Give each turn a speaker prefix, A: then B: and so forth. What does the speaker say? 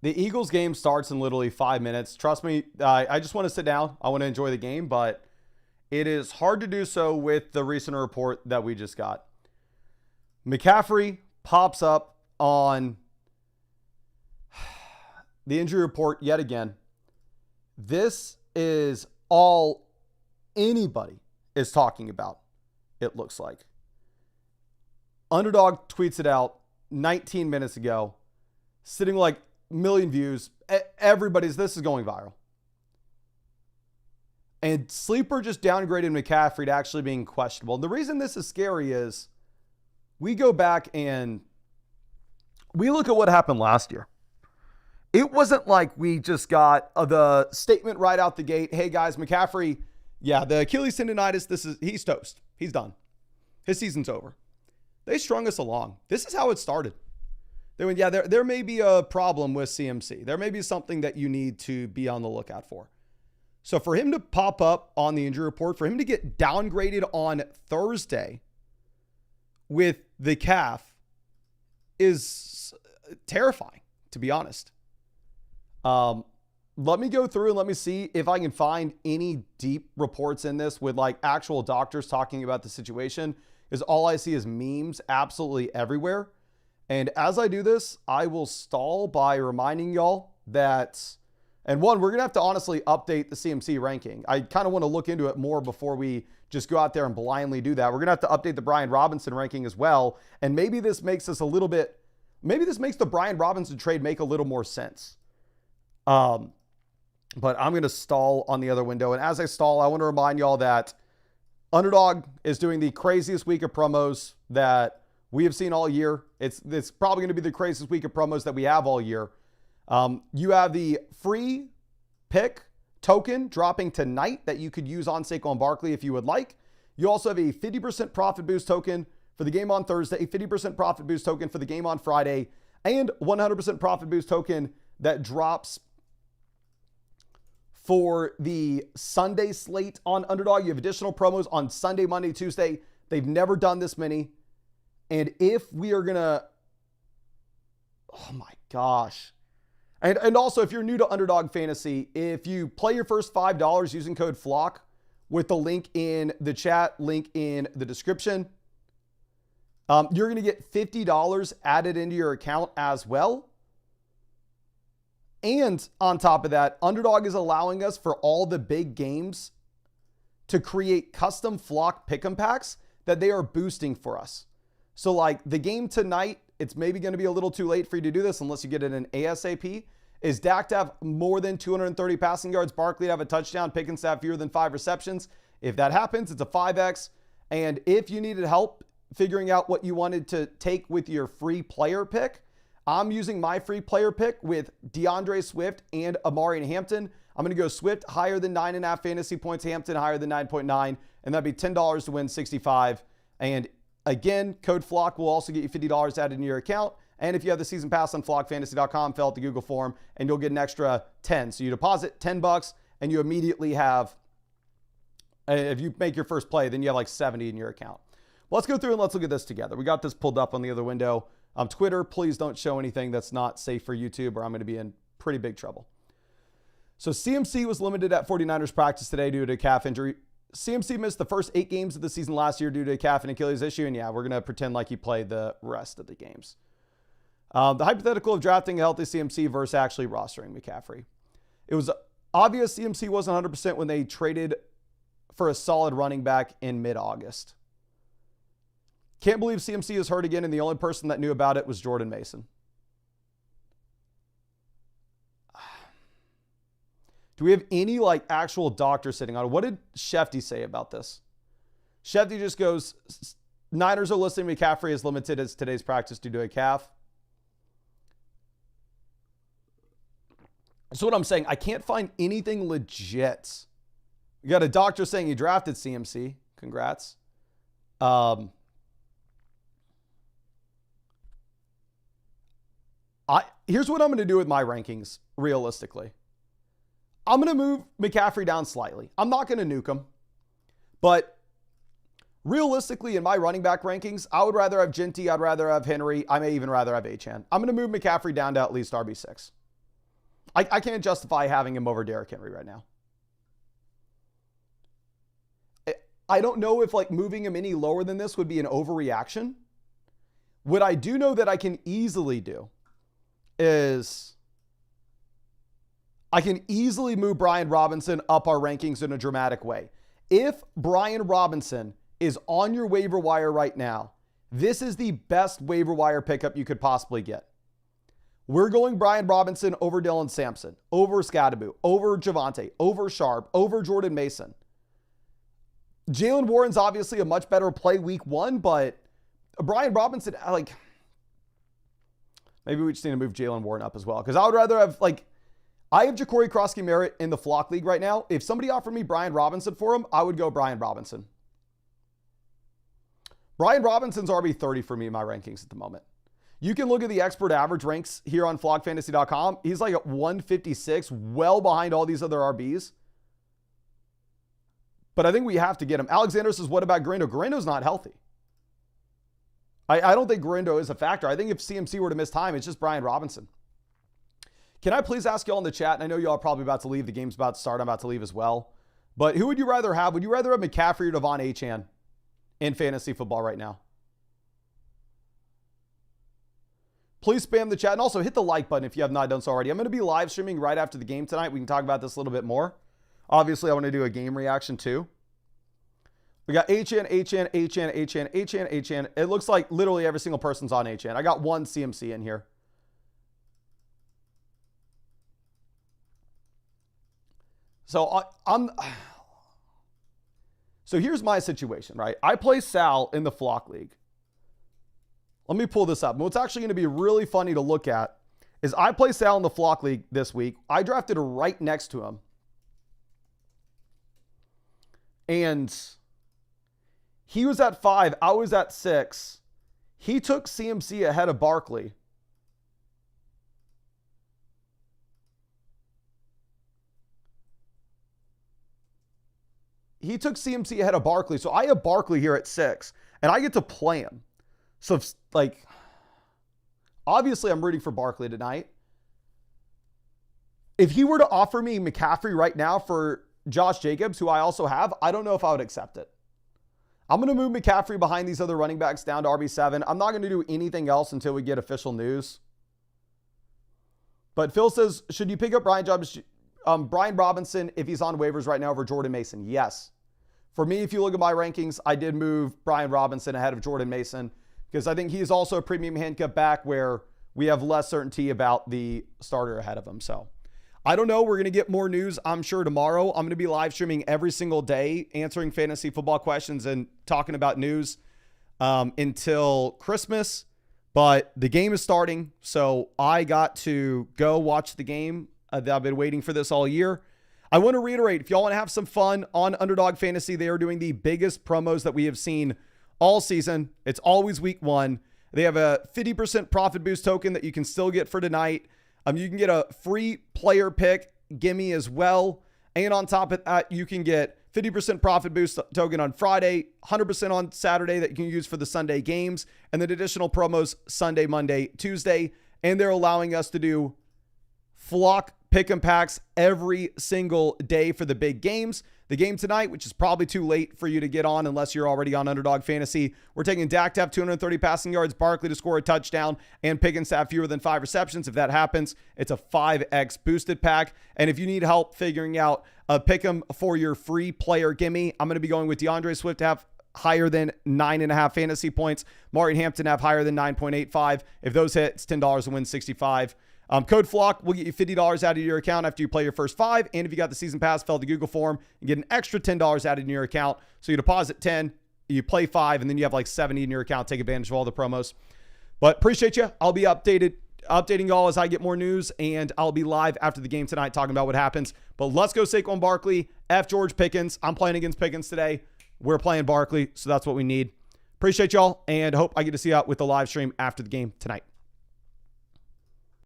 A: The Eagles game starts in literally 5 minutes. Trust me, I just want to sit down. I want to enjoy the game, but it is hard to do so with the recent report that we just got. McCaffrey pops up on the injury report yet again. This is all anybody is talking about, it looks like. Underdog tweets it out 19 minutes ago, sitting like million views. This is going viral. And Sleeper just downgraded McCaffrey to actually being questionable. And the reason this is scary is we go back and we look at what happened last year. It wasn't like we just got the statement right out the gate. Hey guys, McCaffrey, yeah, the Achilles tendonitis, he's toast. He's done. His season's over. They strung us along. This is how it started. They went, yeah, there may be a problem with CMC. There may be something that you need to be on the lookout for. So for him to pop up on the injury report, for him to get downgraded on Thursday with the calf is terrifying, to be honest. Let me go through and let me see if I can find any deep reports in this with like actual doctors talking about the situation, because all I see is memes absolutely everywhere. And as I do this, I will stall by reminding y'all that, and one, we're going to have to honestly update the CMC ranking. I kind of want to look into it more before we just go out there and blindly do that. We're going to have to update the Brian Robinson ranking as well. And maybe this makes us maybe this makes the Brian Robinson trade make a little more sense. But I'm going to stall on the other window. And as I stall, I want to remind y'all that Underdog is doing the craziest week of promos that we have seen all year. It's probably going to be the craziest week of promos that we have all year. You have the free pick token dropping tonight that you could use on Saquon Barkley if you would like. You also have a 50% profit boost token for the game on Thursday, a 50% profit boost token for the game on Friday, and 100% profit boost token that drops for the Sunday slate on Underdog. You have additional promos on Sunday, Monday, Tuesday. They've never done this many. And if we are going to, oh my gosh. And also, if you're new to Underdog Fantasy, if you play your first $5 using code FLOCK with the link in the chat, link in the description, you're going to get $50 added into your account as well. And on top of that, Underdog is allowing us for all the big games to create custom Flock pick'em packs that they are boosting for us. So like the game tonight, it's maybe going to be a little too late for you to do this unless you get it in ASAP, is Dak to have more than 230 passing yards, Barkley to have a touchdown, Pickens to have fewer than 5 receptions. If that happens, it's a 5X. And if you needed help figuring out what you wanted to take with your free player pick, I'm using my free player pick with DeAndre Swift and Amari and Hampton. I'm going to go Swift higher than 9.5 fantasy points, Hampton higher than 9.9, and that'd be $10 to win 65. And again, code FLOCK will also get you $50 added into your account. And if you have the season pass on flockfantasy.com, fill out the Google form and you'll get an extra 10. So you deposit $10 and you immediately have, if you make your first play, then you have like 70 in your account. Well, let's go through and let's look at this together. We got this pulled up on the other window. Twitter, please don't show anything that's not safe for YouTube or I'm going to be in pretty big trouble. So CMC was limited at 49ers practice today due to a calf injury. CMC missed the first 8 games of the season last year due to a calf and Achilles issue. And yeah, we're going to pretend like he played the rest of the games. The hypothetical of drafting a healthy CMC versus actually rostering McCaffrey. It was obvious CMC wasn't 100% when they traded for a solid running back in mid-August. Can't believe CMC is hurt again, and the only person that knew about it was Jordan Mason. Do we have any like actual doctor sitting on it? What did Shefty say about this? Shefty just goes, Niners are listing McCaffrey as limited as today's practice due to a calf. So what I'm saying, I can't find anything legit. You got a doctor saying he drafted CMC. Congrats. Here's what I'm going to do with my rankings, realistically. I'm going to move McCaffrey down slightly. I'm not going to nuke him. But realistically, in my running back rankings, I would rather have Genty. I'd rather have Henry. I may even rather have Achane. I'm going to move McCaffrey down to at least RB6. I can't justify having him over Derrick Henry right now. I don't know if like moving him any lower than this would be an overreaction. What I do know that I can easily do is I can easily move Brian Robinson up our rankings in a dramatic way. If Brian Robinson is on your waiver wire right now, this is the best waiver wire pickup you could possibly get. We're going Brian Robinson over Dylan Sampson, over Scadaboo, over Javonte, over Sharp, over Jordan Mason. Jalen Warren's obviously a much better play week 1, but Brian Robinson, like, maybe we just need to move Jalen Warren up as well. Because I would rather have, like, I have Ja'Cory Krosky-Merritt in the flock league right now. If somebody offered me Brian Robinson for him, I would go Brian Robinson. Brian Robinson's RB30 for me in my rankings at the moment. You can look at the expert average ranks here on flockfantasy.com. He's like at 156, well behind all these other RBs. But I think we have to get him. Alexander says, what about Garindo? Garindo's not healthy. I don't think Garindo is a factor. I think if CMC were to miss time, it's just Brian Robinson. Can I please ask y'all in the chat, and I know y'all are probably about to leave. The game's about to start. I'm about to leave as well. But who would you rather have? Would you rather have McCaffrey or Devon Achane in fantasy football right now? Please spam the chat and also hit the like button if you have not done so already. I'm going to be live streaming right after the game tonight. We can talk about this a little bit more. Obviously, I want to do a game reaction too. We got Achane. It looks like literally every single person's on Achane. I got one CMC in here. So So here's my situation, right? I play Sal in the flock league. Let me pull this up. What's actually going to be really funny to look at is I play Sal in the flock league this week. I drafted right next to him. And he was at 5. I was at 6. He took CMC ahead of Barkley. He took CMC ahead of Barkley. So I have Barkley here at 6. And I get to play him. So, like, obviously I'm rooting for Barkley tonight. If he were to offer me McCaffrey right now for Josh Jacobs, who I also have, I don't know if I would accept it. I'm going to move McCaffrey behind these other running backs down to RB7. I'm not going to do anything else until we get official news. But Phil says, should you pick up Brian Robinson if he's on waivers right now over Jordan Mason? Yes. For me, if you look at my rankings, I did move Brian Robinson ahead of Jordan Mason because I think he is also a premium handcuff back where we have less certainty about the starter ahead of him. So I don't know. We're going to get more news, I'm sure, tomorrow. I'm going to be live streaming every single day, answering fantasy football questions and talking about news until Christmas. But the game is starting, so I got to go watch the game. I've been waiting for this all year. I want to reiterate, if y'all want to have some fun on Underdog Fantasy, they are doing the biggest promos that we have seen all season. It's always week 1. They have a 50% profit boost token that you can still get for tonight. You can get a free player pick gimme as well. And on top of that, you can get 50% profit boost token on Friday, 100% on Saturday that you can use for the Sunday games, and then additional promos Sunday, Monday, Tuesday. And they're allowing us to do flock pick and packs every single day for the big games. The game tonight, which is probably too late for you to get on unless you're already on Underdog Fantasy. We're taking Dak to have 230 passing yards, Barkley to score a touchdown, and Pickens to have fewer than 5 receptions. If that happens, it's a 5x boosted pack. And if you need help figuring out a pick 'em for your free player gimme, I'm going to be going with DeAndre Swift to have higher than 9.5 fantasy points. Martin Hampton have higher than 9.85. If those hit, it's $10 to win 65. Code FLOCK will get you $50 out of your account after you play your first 5. And if you got the season pass, fill out the Google form and get an extra $10 added in your account. So you deposit 10, you play 5, and then you have like 70 in your account. Take advantage of all the promos. But appreciate you. I'll be updating y'all as I get more news, and I'll be live after the game tonight talking about what happens. But let's go Saquon Barkley, F George Pickens. I'm playing against Pickens today. We're playing Barkley, so that's what we need. Appreciate y'all, and hope I get to see you out with the live stream after the game tonight.